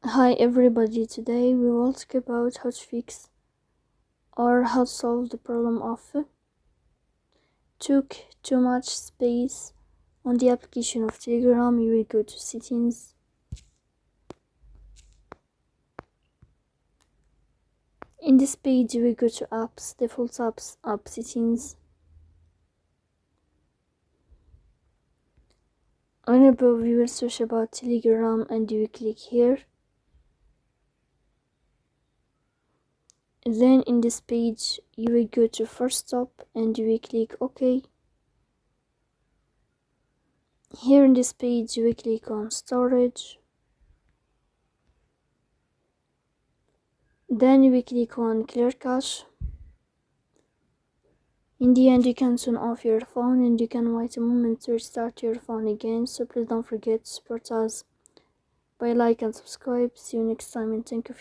Hi everybody, today we will talk about how to fix or how to solve the problem of took too much space on the application of Telegram. You will go to settings, in this page you will go to apps, default apps, app settings. On above you will search about Telegram and you will click here. Then in this page you will go to first stop and you will click OK. Here in this page you will click on storage. Then you will click on clear cache. In the end you can turn off your phone and you can wait a moment to restart your phone again. So please don't forget to support us by like and subscribe. See you next time and thank you.